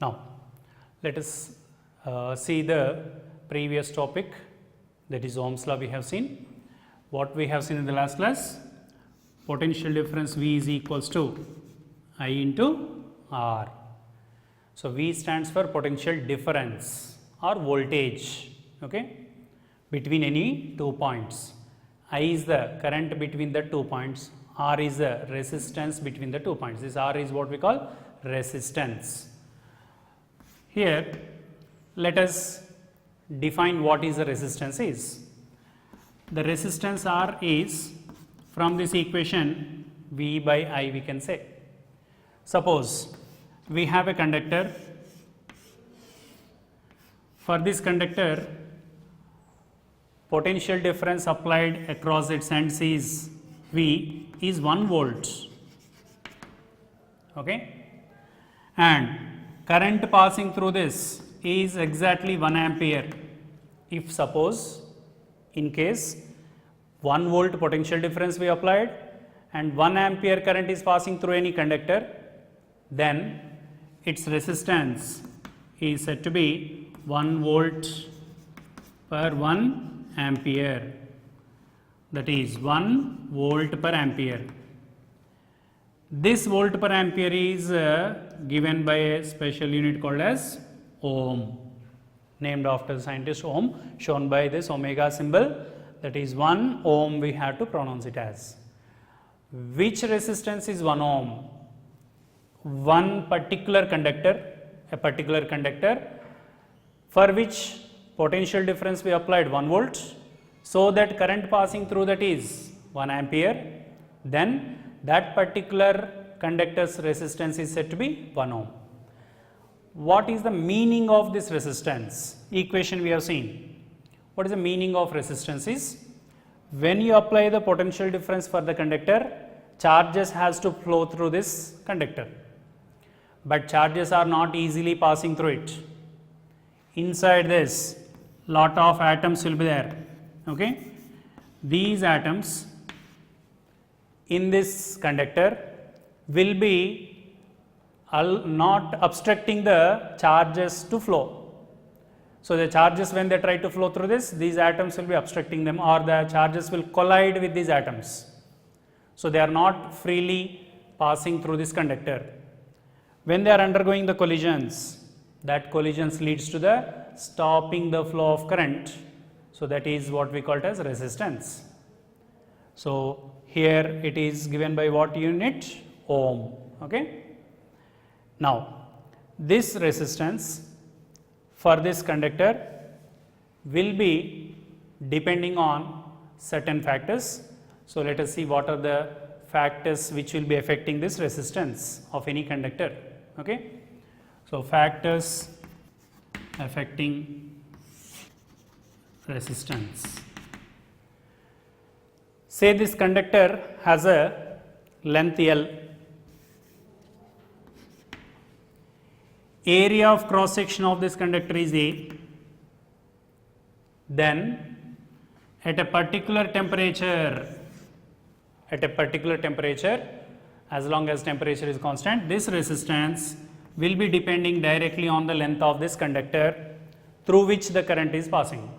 Now, let us see the previous topic, that is Ohm's law we have seen. What we have seen in the last class? Potential difference V is equals to I into R. So, V stands for potential difference or voltage, okay, between any 2 points. I is the current between the 2 points, R is the resistance between the 2 points. This R is what we call resistance. Here, let us define what is the resistance is. The resistance R is, from this equation, V by I we can say. Suppose we have a conductor. For this conductor, potential difference applied across its ends is V is 1 volt, okay, and current passing through this is exactly 1 ampere. If suppose in case 1 volt potential difference we applied and 1 ampere current is passing through any conductor, then its resistance is said to be 1 volt per 1 ampere, that is 1 volt per ampere. This volt per ampere is given by a special unit called as ohm, named after the scientist Ohm, shown by this omega symbol, that is 1 ohm we have to pronounce it as. Which resistance is 1 ohm? One particular conductor, a particular conductor for which potential difference we applied 1 volt, so that current passing through that is 1 ampere, then that particular conductor's resistance is said to be 1 ohm. What is the meaning of this resistance? Equation we have seen. What is the meaning of resistance is, when you apply the potential difference for the conductor, charges has to flow through this conductor, but charges are not easily passing through it. Inside this, lot of atoms will be there, okay. These atoms in this conductor will be not obstructing the charges to flow. So, the charges when they try to flow through this, these atoms will be obstructing them, or the charges will collide with these atoms. So, they are not freely passing through this conductor. When they are undergoing the collisions, that collisions leads to the stopping the flow of current. So, that is what we call it as resistance. So, here it is given by what unit? Ohm, okay. Now, this resistance for this conductor will be depending on certain factors. So, let us see what are the factors which will be affecting this resistance of any conductor, okay. So, factors affecting resistance. Say this conductor has a length L. Area of cross section of this conductor is A. Then at a particular temperature, as long as temperature is constant, this resistance will be depending directly on the length of this conductor through which the current is passing,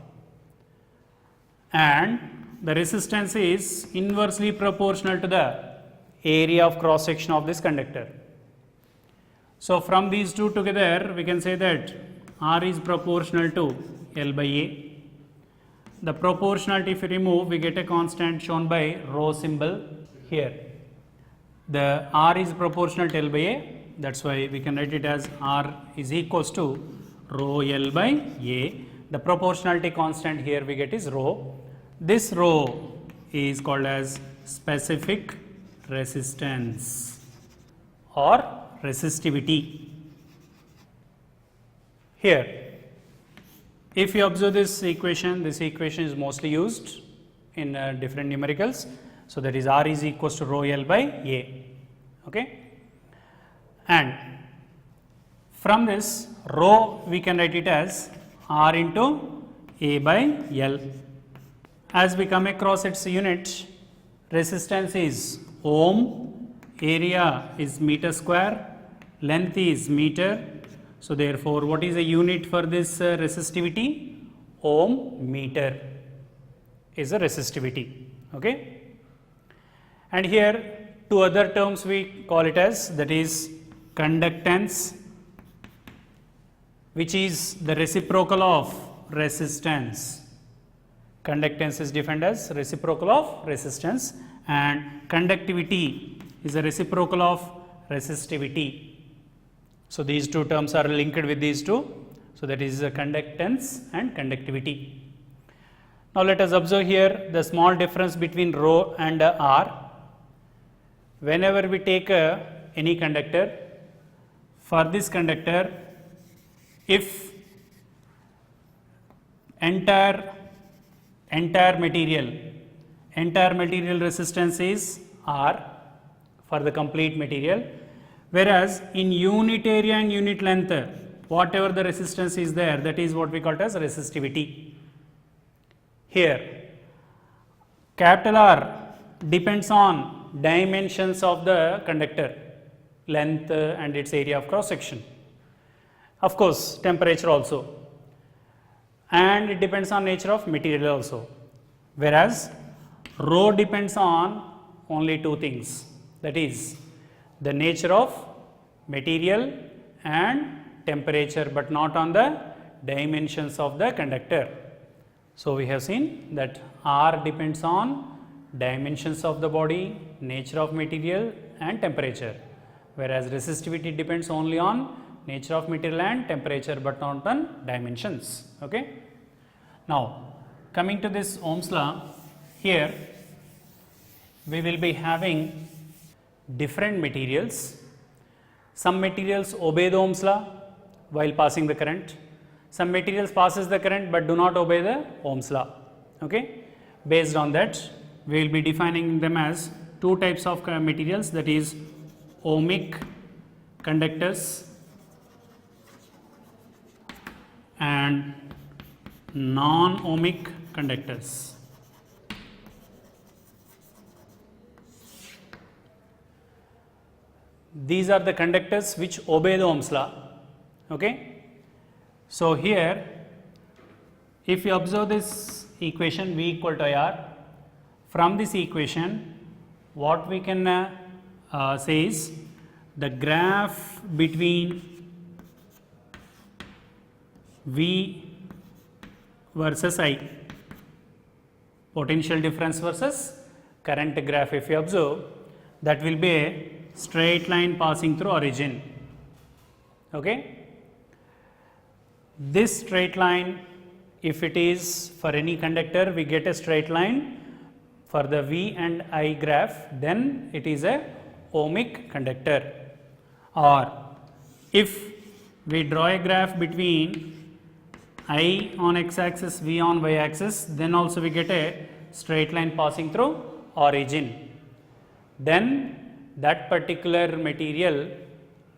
and the resistance is inversely proportional to the area of cross section of this conductor. So, from these two together we can say that R is proportional to L by A. The proportionality if we remove, we get a constant shown by rho symbol here. The R is proportional to L by A, that is why we can write it as R is equals to rho L by A. The proportionality constant here we get is rho. This rho is called as specific resistance or resistivity. Here, if you observe this equation is mostly used in different numericals. So, that is R is equals to rho L by A, okay. And from this rho we can write it as R into A by L. As we come across its unit, resistance is ohm, area is meter square, length is meter. So therefore, what is the unit for this resistivity? Ohm meter is a resistivity. Okay. And here two other terms we call it as, that is conductance, which is the reciprocal of resistance. Conductance is defined as reciprocal of resistance, and conductivity is a reciprocal of resistivity. So these two terms are linked with these two. So that is conductance and conductivity. Now let us observe here the small difference between rho and R. Whenever we take any conductor, for this conductor, if entire material resistance is R for the complete material, whereas in unit area and unit length, whatever the resistance is there, that is what we call it as resistivity. Here capital R depends on dimensions of the conductor, length and its area of cross section, of course temperature also, and it depends on nature of material also, whereas rho depends on only two things, that is the nature of material and temperature, but not on the dimensions of the conductor. So we have seen that R depends on dimensions of the body, nature of material and temperature, whereas resistivity depends only on nature of material and temperature, but not on dimensions. Okay. Now coming to this Ohm's law, here we will be having different materials. Some materials obey the Ohm's law while passing the current. Some materials passes the current but do not obey the Ohm's law. Okay. Based on that, we will be defining them as two types of materials, that is ohmic conductors and non-ohmic conductors. These are the conductors which obey the Ohm's law. Okay. So here if you observe this equation V equal to IR, from this equation what we can say is the graph between V versus I, potential difference versus current graph, if you observe, that will be a straight line passing through origin. Okay. This straight line, if it is for any conductor, we get a straight line for the V and I graph, then it is a ohmic conductor. Or if we draw a graph between I on x axis, V on y axis, then also we get a straight line passing through origin, then that particular material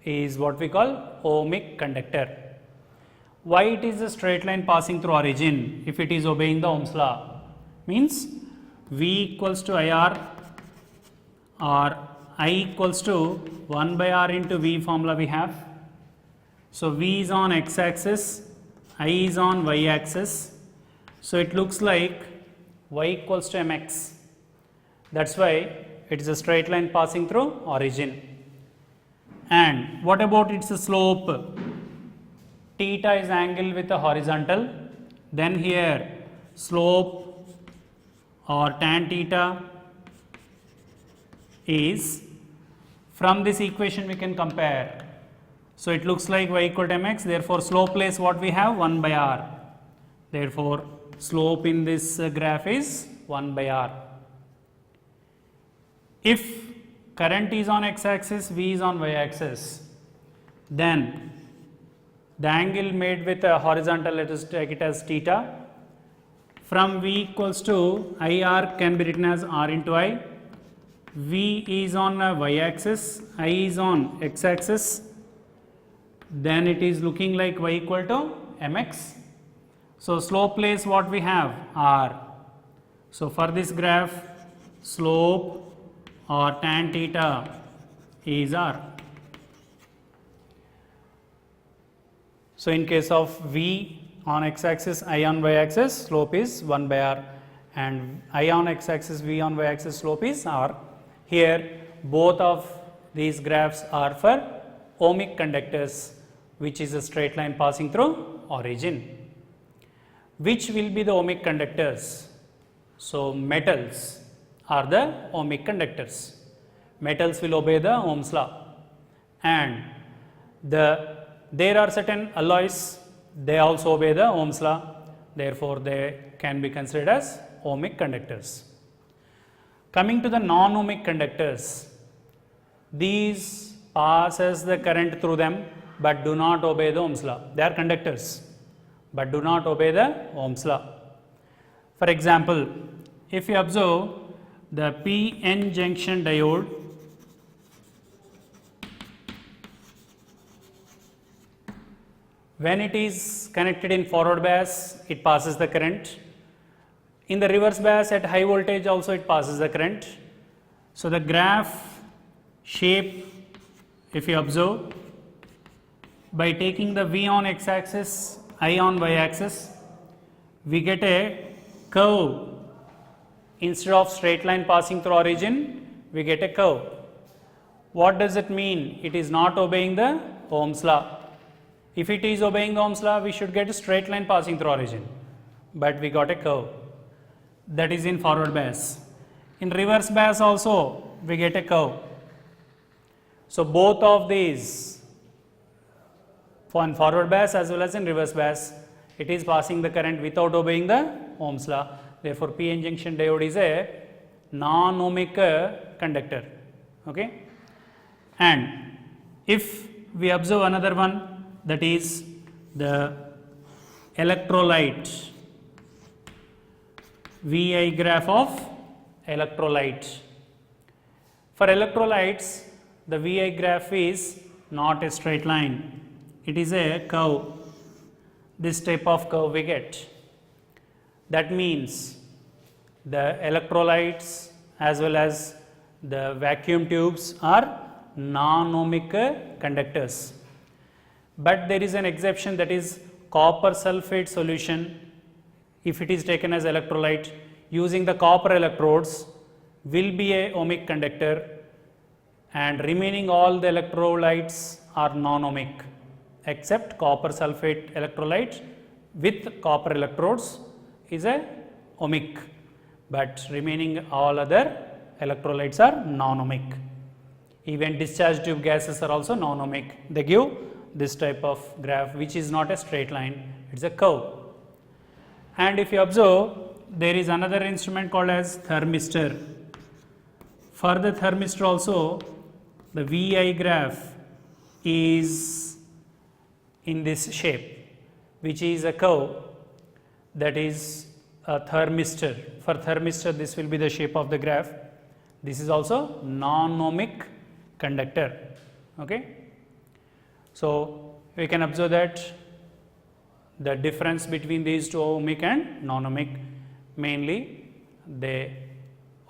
is what we call ohmic conductor. Why it is a straight line passing through origin if it is obeying the Ohm's law? Means V equals to IR or I equals to 1 by R into V formula we have. So V is on x axis, I is on y axis. So it looks like y equals to mx. That's why it is a straight line passing through origin. And what about its slope? Theta is angle with a horizontal, then here slope or tan theta is, from this equation we can compare. So it looks like y equal to mx, therefore slope place what we have 1 by r, therefore slope in this graph is 1 by r. If current is on x axis, V is on y axis, then the angle made with a horizontal, let us take it as theta. From V equals to IR can be written as R into I. V is on y axis, I is on x axis, then it is looking like y equal to mx. So slope place what we have R. So for this graph, slope or tan theta is R. So in case of V on x-axis, I on y-axis, slope is 1 by r, and I on x-axis, V on y-axis, slope is r. Here both of these graphs are for ohmic conductors, which is a straight line passing through origin. Which will be the ohmic conductors? So metals are the ohmic conductors. Metals will obey the Ohm's law, and there are certain alloys, they also obey the Ohm's law, therefore they can be considered as ohmic conductors. Coming to the non-ohmic conductors, these passes the current through them but do not obey the Ohm's law. They are conductors but do not obey the Ohm's law. For example, if you observe the PN junction diode, when it is connected in forward bias, it passes the current. In the reverse bias at high voltage also it passes the current. So the graph shape, if you observe, by taking the V on x-axis, I on y-axis, we get a curve. Instead of straight line passing through origin, we get a curve. What does it mean? It is not obeying the Ohm's law. If it is obeying the Ohm's law, we should get a straight line passing through origin, but we got a curve. That is in forward bias. In reverse bias also we get a curve. So both of these, for in forward bias as well as in reverse bias, it is passing the current without obeying the Ohm's law. Therefore PN junction diode is a non-ohmic conductor. Okay? And if we observe another one, that is the electrolyte, VI graph of electrolyte. For electrolytes, the VI graph is not a straight line, it is a curve. This type of curve we get. That means the electrolytes as well as the vacuum tubes are non-ohmic conductors. But there is an exception, that is copper sulfate solution. If it is taken as electrolyte using the copper electrodes, will be a ohmic conductor, and remaining all the electrolytes are non-ohmic except copper sulfate electrolyte with copper electrodes is a ohmic, but remaining all other electrolytes are non-ohmic. Even discharge tube gases are also non-ohmic. They give this type of graph which is not a straight line, it is a curve. And if you observe, there is another instrument called as thermistor. For the thermistor also, the VI graph is in this shape, which is a curve, that is a thermistor. For thermistor, this will be the shape of the graph. This is also non-ohmic conductor. Okay? So we can observe that the difference between these two ohmic and non-ohmic, mainly the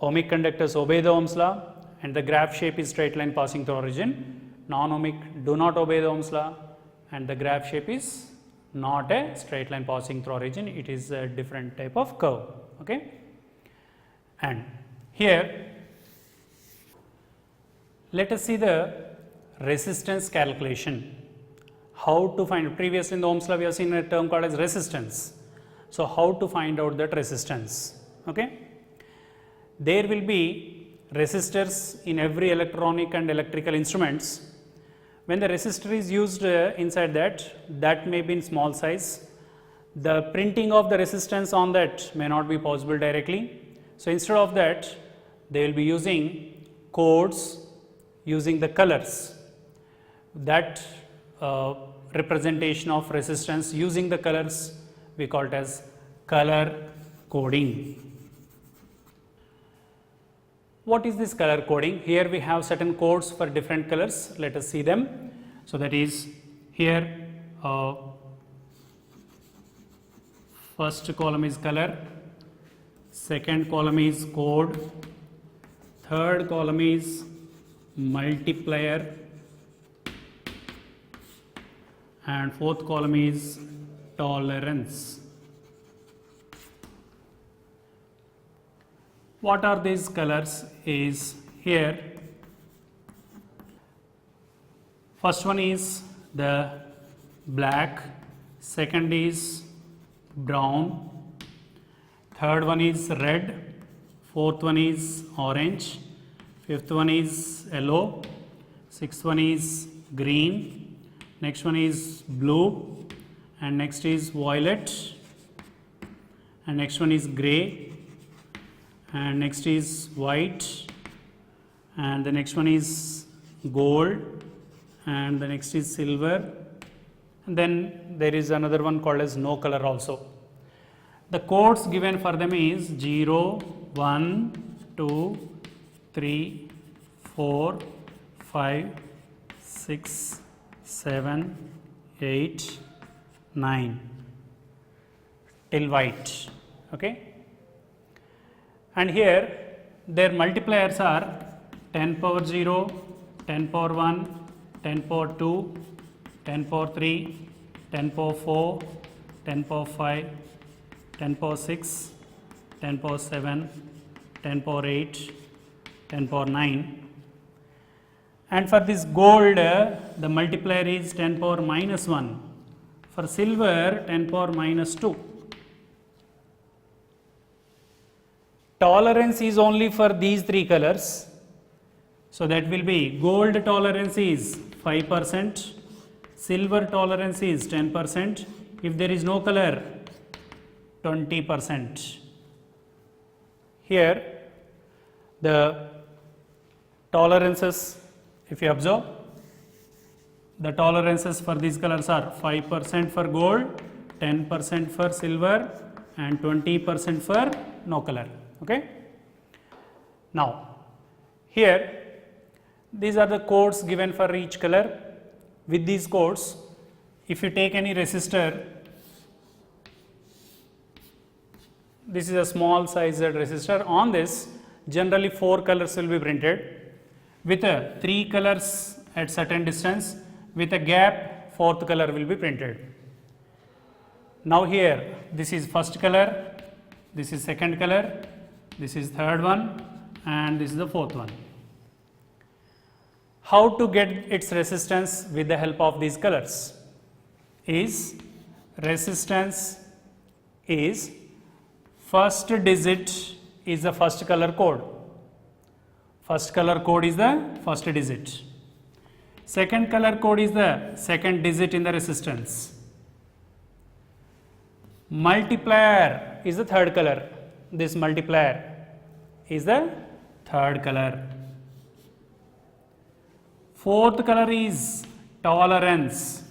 ohmic conductors obey the Ohm's law and the graph shape is straight line passing through origin. Non-ohmic do not obey the Ohm's law and the graph shape is not a straight line passing through origin, it is a different type of curve. Okay? And here let us see the resistance calculation. How to find, previously in the Ohm's law we have seen a term called as resistance. So how to find out that resistance? Okay? There will be resistors in every electronic and electrical instruments. When the resistor is used inside that may be in small size. The printing of the resistance on that may not be possible directly. So instead of that, they will be using codes using the colors. That representation of resistance using the colors we call it as color coding. What is this color coding? Here we have certain codes for different colors. Let us see them. So that is here first column is color, second column is code, third column is multiplier, and fourth column is tolerance. What are these colors is here. First one is the black, second is brown, third one is red, fourth one is orange, fifth one is yellow, sixth one is green, next one is blue, and next is violet, and next one is grey, and next is white, and the next one is gold, and the next is silver, and then there is another one called as no color also. The codes given for them is 0, 1, 2, 3, 4, 5, 6, 7, 8, 9 till white. Okay? And here their multipliers are 10 power 0, 10 power 1, 10 power 2, 10 power 3, 10 power 4, 10 power 5, 10 power 6, 10 power 7, 10 power 8, 10 power 9. And for this gold, the multiplier is 10 power minus 1. For silver, 10 power minus 2. Tolerance is only for these three colors. So that will be gold tolerance is 5%, silver tolerance is 10%, if there is no color 20%. Here the tolerances, if you observe, the tolerances for these colors are 5% for gold, 10% for silver, and 20% for no color. Okay? Now, here these are the codes given for each color. With these codes, if you take any resistor, this is a small sized resistor. On this, generally 4 colors will be printed with 3 colors at certain distance. With a gap, 4th color will be printed. Now here, this is first color, this is second color, this is third one, and this is the fourth one. How to get its resistance with the help of these colors is, resistance is first digit is the first color code. First color code is the first digit. Second color code is the second digit in the resistance. Multiplier is the third color. This multiplier is the third color. Fourth color is tolerance,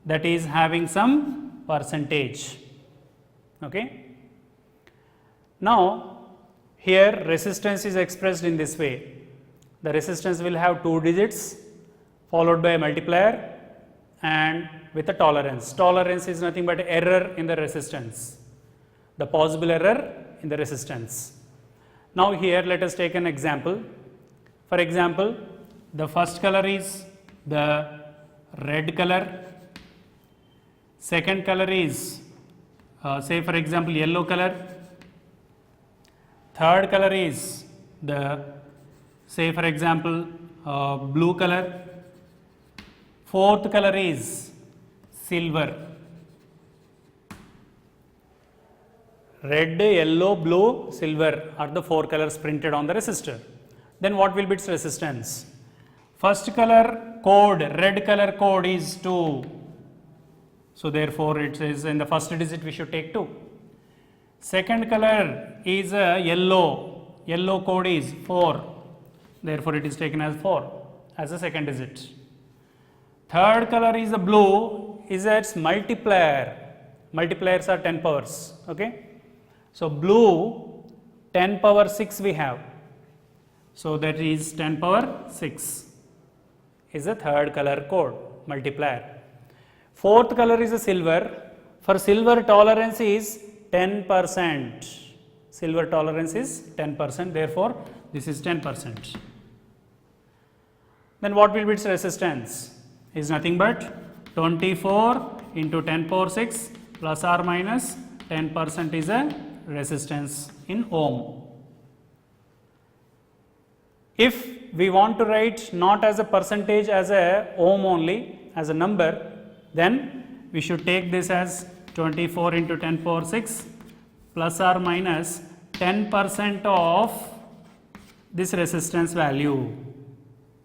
that is having some percentage. Okay? Now, here resistance is expressed in this way. The resistance will have 2 digits followed by a multiplier and with a tolerance. Tolerance is nothing but error in the resistance, the possible error in the resistance. Now, here let us take an example. For example, the first color is the red color, second color is say for example yellow color, third color is the say for example blue color, fourth color is silver. Red, yellow, blue, silver are the 4 colors printed on the resistor. Then what will be its resistance? First color code, red color code is 2. So therefore it says in the first digit we should take 2. Second color is yellow, yellow code is 4. Therefore it is taken as 4 as a second digit. Third color is the blue, is its multiplier. Multipliers are 10 powers. Okay? So blue 10 power 6 we have. So that is 10 power 6 is the third color code, multiplier. Fourth color is a silver. For silver tolerance is 10%. Silver tolerance is 10%. Therefore, this is 10%. Then what will be its resistance? Is nothing but 24 into 10 power 6 plus or minus 10% is a resistance in ohm. If we want to write not as a percentage, as a ohm only, as a number, then we should take this as 24 into 10 power 6 plus or minus 10% of this resistance value,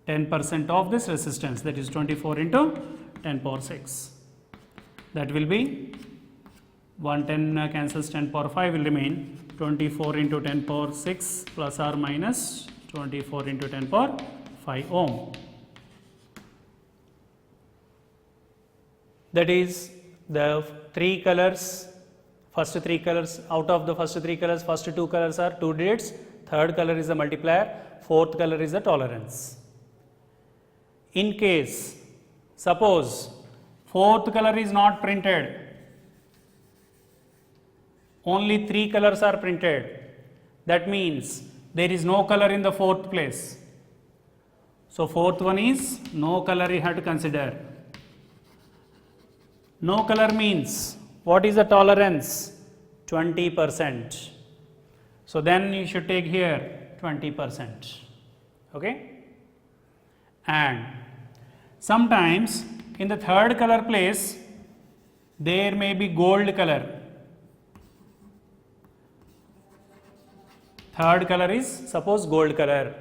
10% of this resistance, that is 24 into 10 power 6. That will be 110 cancels, 10 power 5 will remain 24 into 10 power 6 plus or minus 24 into 10 power 5 ohm. That is the three colors, first three colors, out of the first three colors, first two colors are 2 digits, third color is the multiplier, fourth color is the tolerance. In case, suppose fourth color is not printed, only three colors are printed, that means there is no color in the fourth place. So fourth one is no color you have to consider. No color means what is the tolerance? 20%. So then you should take here 20%. Okay? And sometimes in the third color place there may be gold color. Third color is suppose gold color.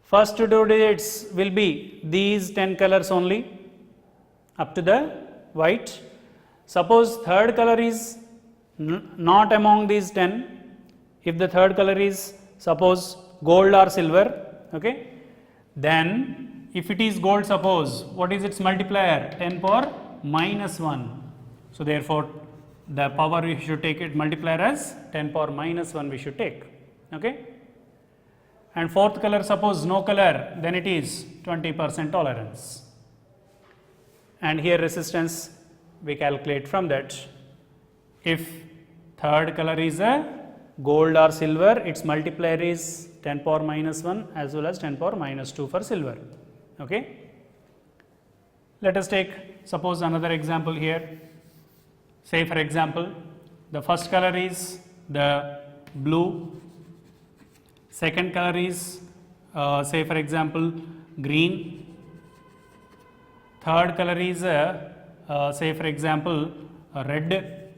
First two digits will be these 10 colors only up to the white. Suppose third color is not among these 10. If the third color is suppose gold or silver, okay, then if it is gold, suppose what is its multiplier? 10 power minus 1. So therefore the power we should take it multiplier as 10 power minus 1 we should take. Okay. And fourth color, suppose no color, then it is 20% tolerance. And here resistance we calculate from that. If third color is a gold or silver, its multiplier is 10 power minus 1 as well as 10 power minus 2 for silver. Okay. Let us take suppose another example here. Say for example, the first color is the blue, second color is say for example green, third color is say for example red,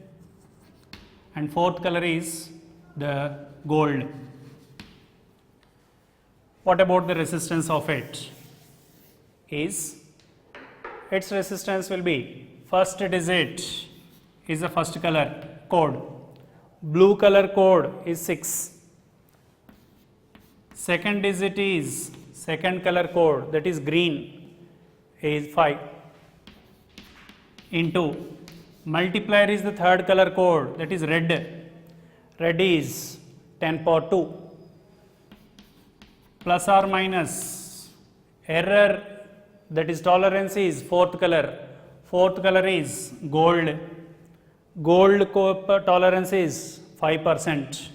and fourth color is the gold. What about the resistance of it? Is its resistance will be first digit is the first color code, blue color code is 6, second digit is second color code, that is green, is 5, into multiplier is the third color code, that is red, red is 10 power 2, plus or minus error, that is tolerance is fourth color is gold, gold tolerance is 5%,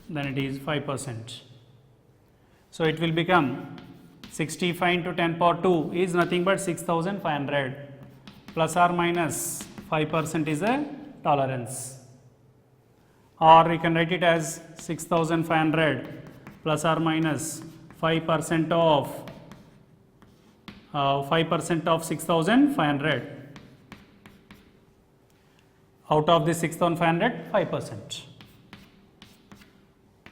then it is 5%. So it will become 65 into 10 power 2 is nothing but 6500, plus or minus 5% is a tolerance, or you can write it as 6500 plus or minus 5% of 6500. Out of the 6500, 5%.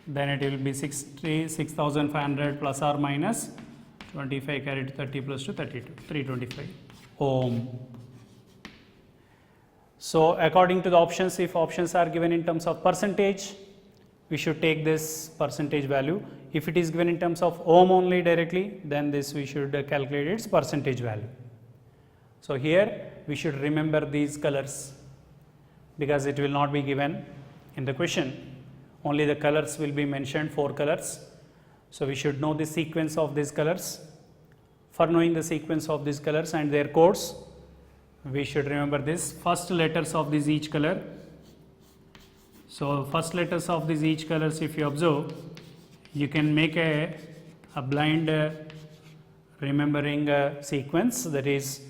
Then it will be 66,500 plus or minus 25 carried 30 plus 2 32, 325 ohm. So according to the options, if options are given in terms of percentage, we should take this percentage value. If it is given in terms of ohm only directly, then this we should calculate its percentage value. So here we should remember these colors, because it will not be given in the question. Only the colors will be mentioned, 4 colors. So we should know the sequence of these colors. For knowing the sequence of these colors and their codes, we should remember this first letters of this each color. So first letters of these each colors, if you observe, you can make a blind remembering sequence, that is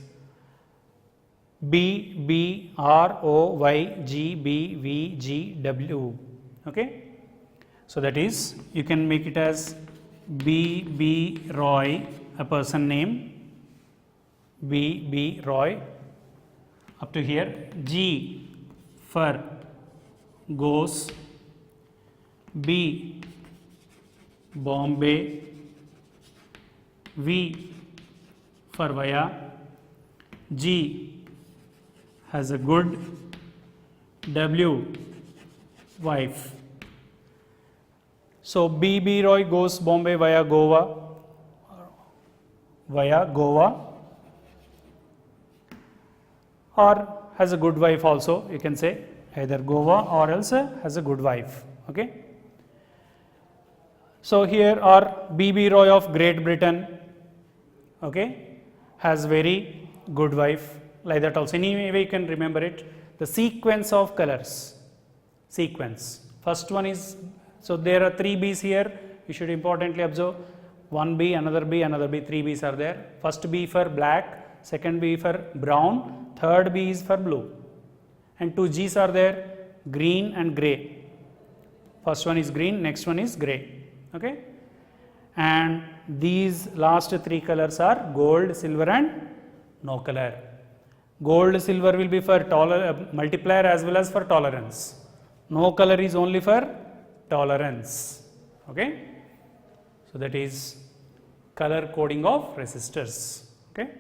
B, B, R, O, Y, G, B, V, G, W. Okay. So that is, you can make it as B, B, Roy, a person name, B, B, Roy, up to here. G for goes, B, Bombay, V for via, G has a good, W wife. So B, B, Roy goes Bombay via Goa, or has a good wife also, you can say either Goa or else has a good wife. Okay. So here are B, B, Roy of Great Britain, okay, has very good wife, like that also. Anyway, you can remember it. The sequence of colors, sequence. First one is, so there are 3 B's here, you should importantly observe, 1 B, another B, another B, 3 B's are there. First B for black, second B for brown, third B is for blue, and 2 G's are there, green and grey. First one is green, next one is grey. Okay. And these last 3 colors are gold, silver and no color. Gold, silver will be for multiplier as well as for tolerance. No color is only for tolerance. Okay. So that is color coding of resistors. Okay.